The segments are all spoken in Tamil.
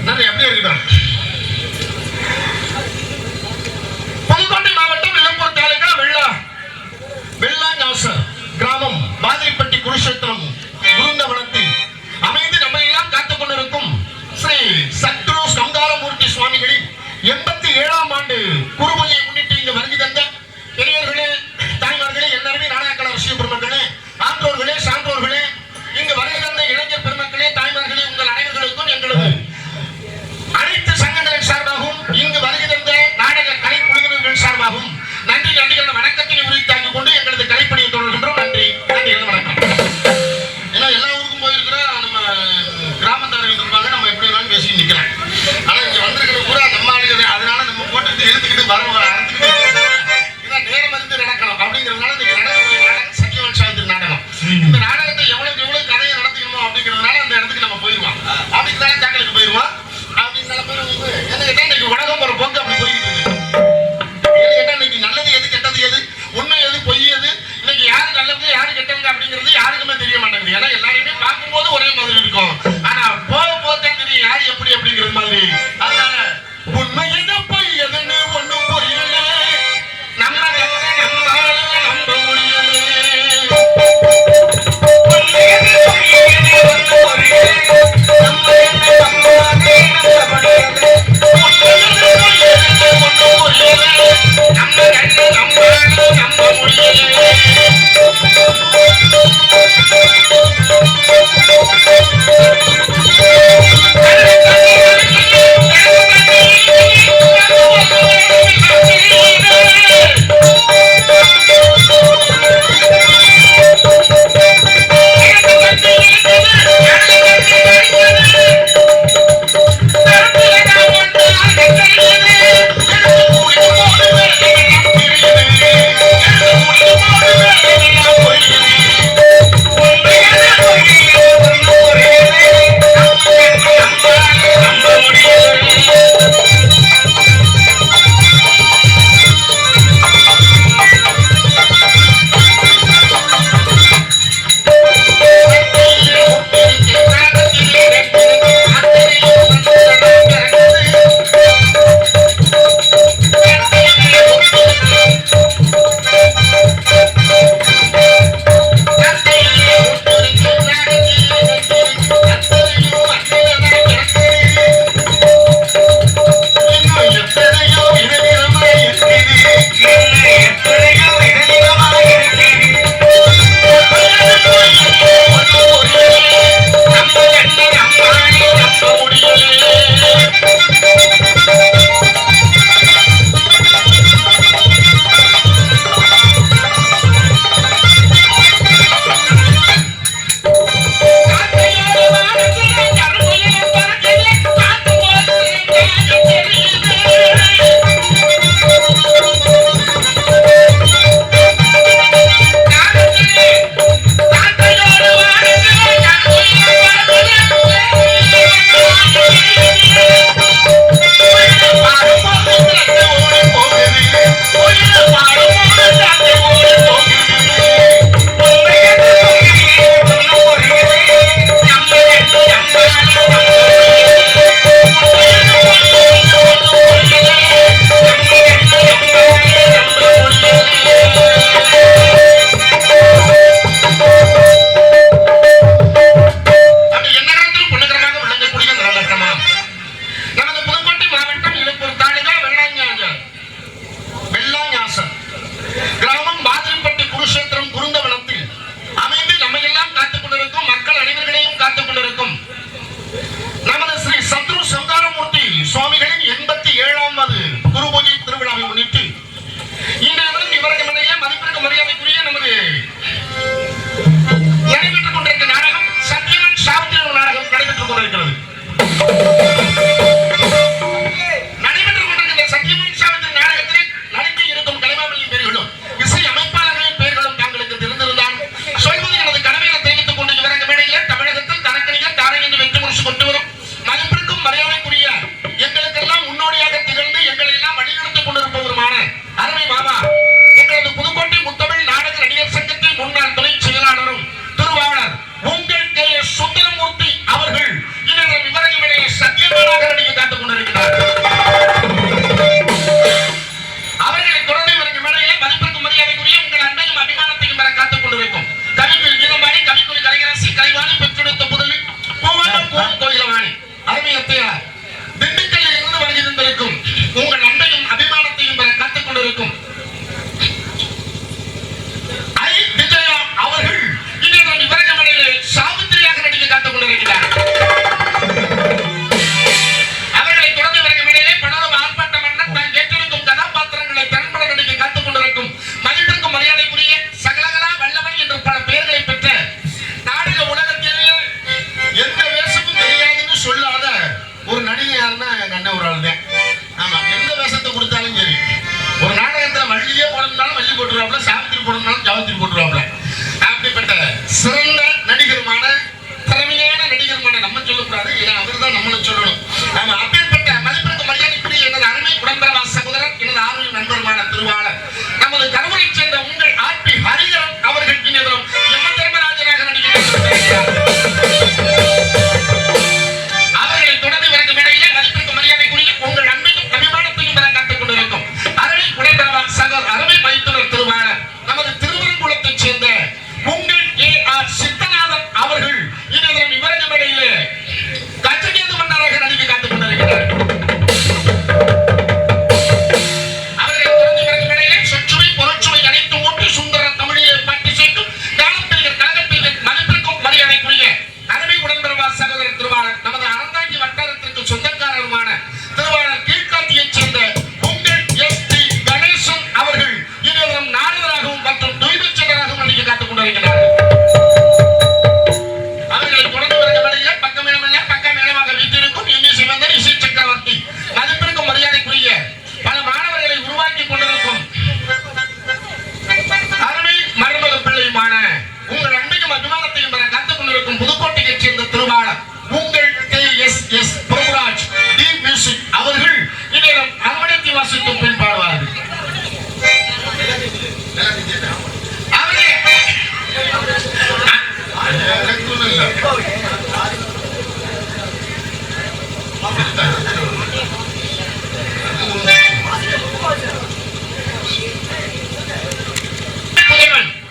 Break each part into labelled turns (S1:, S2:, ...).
S1: நன்றி. அப்படியே இருக்கட்டும். புதுக்கோட்டை மாவட்டம் இளம்பூர் தாலுகா வெள்ளாங்காசர் கிராமம் மாதிரிப்பட்டி குருஷேத்திரம் குருந்தவனத்தில் அமைந்து நம்ம எல்லாம் காத்துக் கொண்டிருக்கும் ஸ்ரீ சத்ரு சங்காரமூர்த்தி சுவாமிகளின் 87ஆம் ஆண்டு குருபூஜையை முன்னிட்டு இங்கு வருகை தந்த பெரியவர்களே, தாய்மார்களே, எல்லாருமே நாடகக்கலை ரசிக பெருமக்களே, ஆன்றோர்களே, சான்றோர்களே, இங்கு வருகை கொண்டிருக்கிறார். அவர்களை தொடர்ந்து விளக்கும் இடையிலே மதிப்பிற்கு மரியாதைக்குரிய உங்கள் அன்பையும் அபிமானத்தையும் பெற காத்துக் கொண்டிருக்கும் அருமை குடைந்தரவான் சகோதரர் அருமை மைத்துனர் திருவாளர் நமது திருவரங்குளத்தைச் சேர்ந்த உங்கள் A.R. சித்தநாதன் அவர்கள் இன்றைய விவரங்கள் இடையிலே கச்சகேது மன்னராக நடிக்க காத்துக் கொண்டிருக்கிறார். அவர்களை தொடர்ந்து விளக்கும் இடையிலே சொற்சுவை பொருட்சுவை அனைத்து ஊட்டி சுந்தர தமிழிலே பாட்டு சேர்க்கும் காலப்பிரிகர் கழகப்பிரிகர் மதிப்பிற்கும் மரியாதைக்குரிய அருமை குடைந்தரவான் சகோதரர் திருவாளர் நமது அறந்தாங்கி வட்டாரத்திற்கு சொந்தக்காரருமான திருவாளர் கீழ்காட்டியைச் சேர்ந்த உங்கள் S.T. கணேசன் அவர்கள் இன்றைய நாடுதலாகவும் மற்றும் தூய்மைச் செயலராகவும் நடிக்க காத்துக் கொண்டிருக்கிறார்கள். அவர்களை தொடர்ந்து வருகிற வழியில் பக்கமிடமில்லை பக்கமேளமாக வீட்டிற்கும் இன்னிசை வந்தர் இசை சக்கரவர்த்தி மதிப்பிற்கும் மரியாதைக்குரிய பல மாணவர்களை உருவாக்கி கொண்டிருக்கும் அருமை மருமக பிள்ளையுமான உங்கள் அன்பையும் அபிமானத்தையும் பெற காத்துக் கொண்டிருக்கும் புதுக்கோட்டையைச் சேர்ந்த திருவாளர் உங்கள் K.S.S. பிரபுராஜ் டி மியூசிக் அவர்கள் இன்றைய அரவணைத்தி வாசித்தும் பின்பாடுவார்கள்.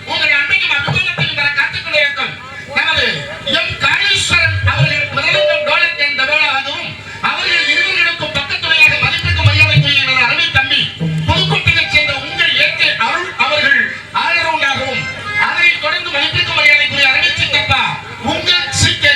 S1: உங்கள் அன்பையும் அபிமானத்தையும் பெற காத்துக் கொண்டிருக்கும் நமது எம் காளீஸ்வரன் அவர்கள் முதலிடம் டோலக் என்ற வேளாகவும் அவர்கள் இருவர்களுக்கும் பக்கத்துணையாக மதிப்பிற்கு மரியாதைக்குரிய எனது அருமை தம்பி புதுக்கோட்டையைச் சேர்ந்த உங்கள் ஏற்கே அருள் அவர்கள் ஆல்ரவுண்டாகவும் அதனைத் தொடர்ந்து மதிப்பிற்கு மரியாதைக்குரிய அருமை சித்தப்பா உங்கள் C.K.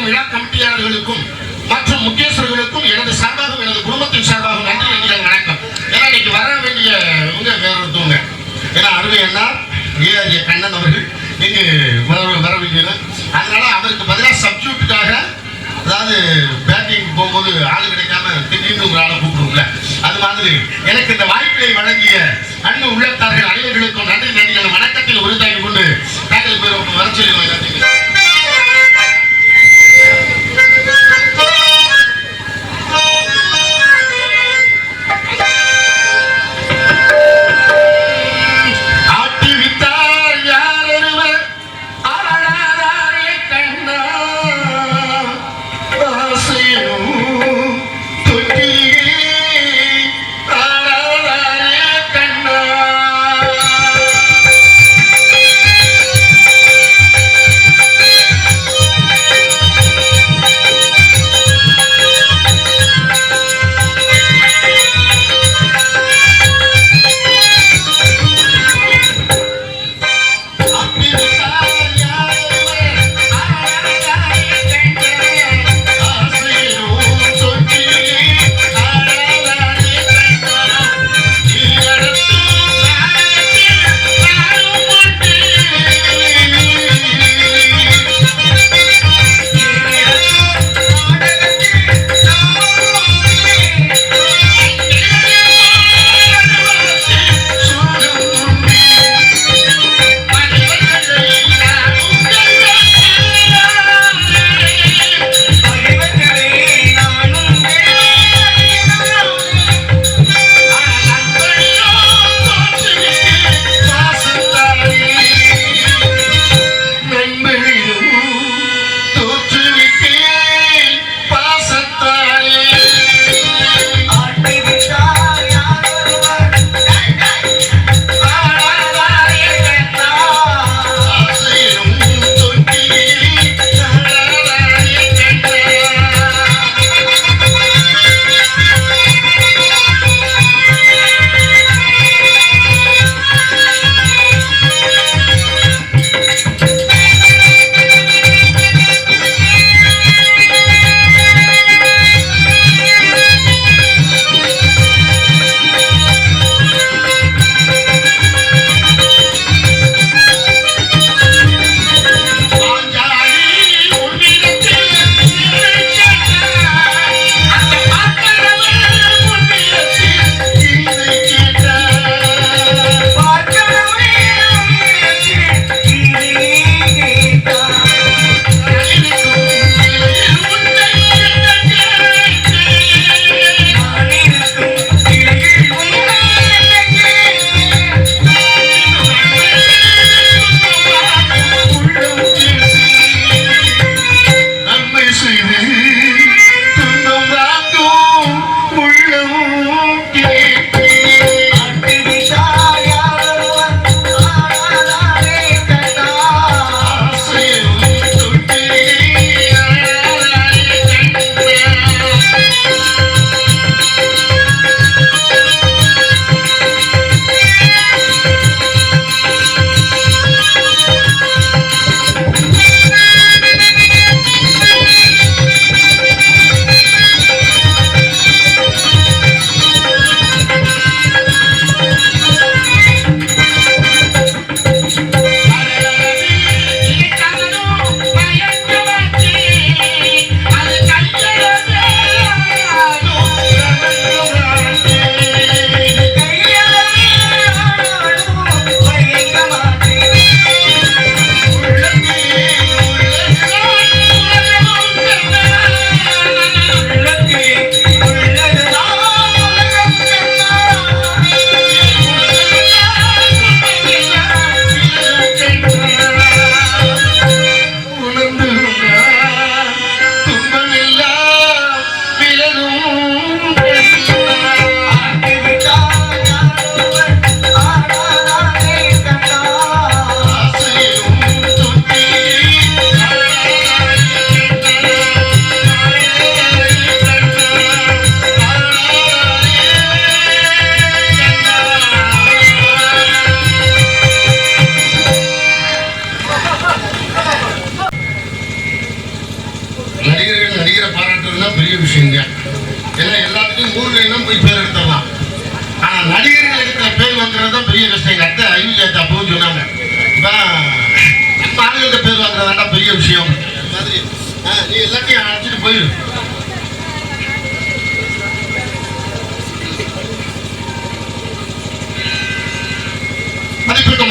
S1: மற்றும் விழா கமிட்டியாளர்களுக்கும் மற்றும் முக்கியஸ்தர்களுக்கும் எனது சார்பாகவும் எனது குடும்பத்தின் சார்பாகவும் நன்றி நன்றிகள் வணக்கம். ஏன்னா இன்னைக்கு வர வேண்டிய வேற ஒருத்தவங்க, ஏன்னா அருமை அண்ணா ஏ கண்ணன் அவர்கள் இங்கு வர வேண்டியது. அதனால அவருக்கு பதிலாக சப்ஜூட்டுக்காக, அதாவது பேக்கிங் போகும்போது ஆளு கிடைக்காம திடீர்னு ஒரு ஆளை கூப்பிடுவோம்ல, அது மாதிரி எனக்கு இந்த வாய்ப்பை வழங்கிய அன்பு உள்ளத்தார்கள் அனைவர்களுக்கும் நன்றி நன்றிகள் வணக்கத்தில் உறுதியாகி கொண்டு தாங்கள் போய் வர சொல்லி கண்ணா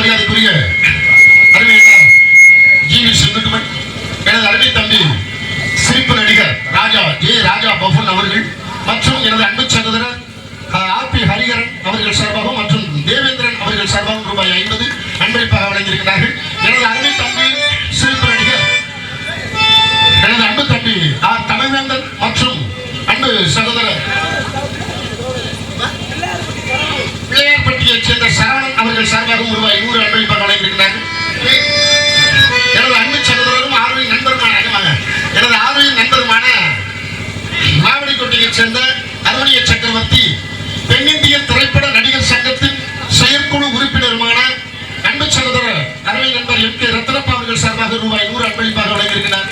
S1: மரியாதைக்குரிய அருமையான ஜி.வி. செங்குட்டுமன், எனது அருமை தம்பி சிரிப்பு நடிகர் ராஜா பஃபன் அவர்கள் மற்றும் எனது அன்பு சகோதரர் ஆர்.பி. ஹரிஹரன் அவர்கள் சார்பாகவும் மற்றும் தேவேந்திரன் அவர்கள் சார்பாகவும் ரூபாய் 50 அன்பளிப்பாக வழங்கியிருக்கிறார்கள். எனது அருமை தம்பி சிரிப்பு நடிகர் எனது அன்பு தம்பி ஆர். தமிழ்வேந்தன் மற்றும் அன்பு சகோதரர் பிள்ளையார்பட்டியைச் சேர்ந்த சரவணன் அவர்கள் சார்பாகவும் ரூபாய் 100 அன்பளிப்பாக வழங்கியிருக்கிறார்கள். எனது அன்பு சகோதரரும் ஆர்வலின் நண்பருமான மாவடிக்கோட்டையைச் சேர்ந்த அருணிய சக்கரவர்த்தி தென்னிந்திய திரைப்பட நடிகர் சங்கத்தின் செயற்குழு உறுப்பினருமான அன்பு சகோதரர் அருமை நண்பர் எம் கே ரத்னப்பா அவர்கள் சார்பாக ரூபாய் 100 அன்பளிப்பாக வழங்கியிருக்கிறார்.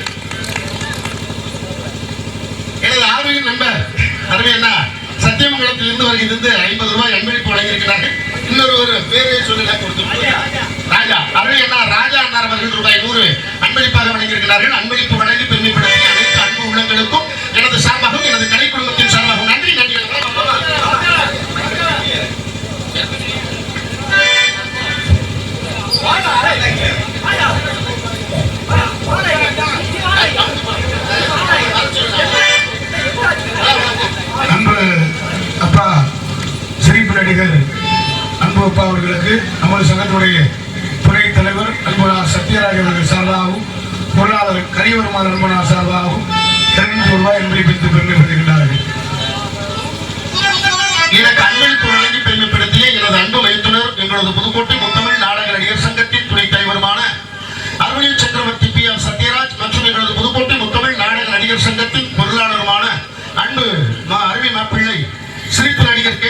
S1: எனது ஆர்வலின் நண்பர் அருமையண்ணா சத்தியமங்கலத்தில் இருந்து வருகிறது 50 ரூபாய் அன்பளிப்பு வழங்கியிருக்கிறார்கள். இன்னொரு பேரை சொல்லி கொடுத்து ராஜா அருமையண்ணா ராஜா அண்ணார் அவர்கள் ரூபாய் 100 அன்பளிப்பாக வழங்கியிருக்கிறார்கள். அன்பளிப்பு வழங்கி பெருமைப்படுத்திய அனைத்து அன்பு உள்ளங்களுக்கும் எனது சார்பாகவும் எனது கலை குடும்பத்தின் சார்பாகவும் நன்றி.
S2: அன்பு அப்பா சிரிப்பு நடிகர் அன்பு அப்பா அவர்களுக்கு நமது சங்கத்துடைய துணைத் தலைவர் அன்பனார் சத்யராஜ் அவர்கள் சார்பாகவும் பொருளாளர் கனிவருமான அன்பனார் சார்பாகவும் 200 ரூபாய் அன்பளிப்பித்து பெருமைப்படுத்துகின்றார்கள்.
S1: எனக்கு அன்பளிப்பு வழங்கி பெருமைப்படுத்திய எனது அன்பு மைத்துனர் எங்களது புதுக்கோட்டை முத்தமிழ் நாடக நடிகர் சங்கத்தின் துணைத் தலைவருமான அருணி சக்கரவர்த்தி பி. ஆர். சத்யராஜ் மற்றும் எங்களது புதுக்கோட்டை முத்தமிழ் நாடக நடிகர் சங்கத்தின் பொருளாளருமான அன்பு அருவி மாப்பிள்ளை சிரிப்பு நடிகர்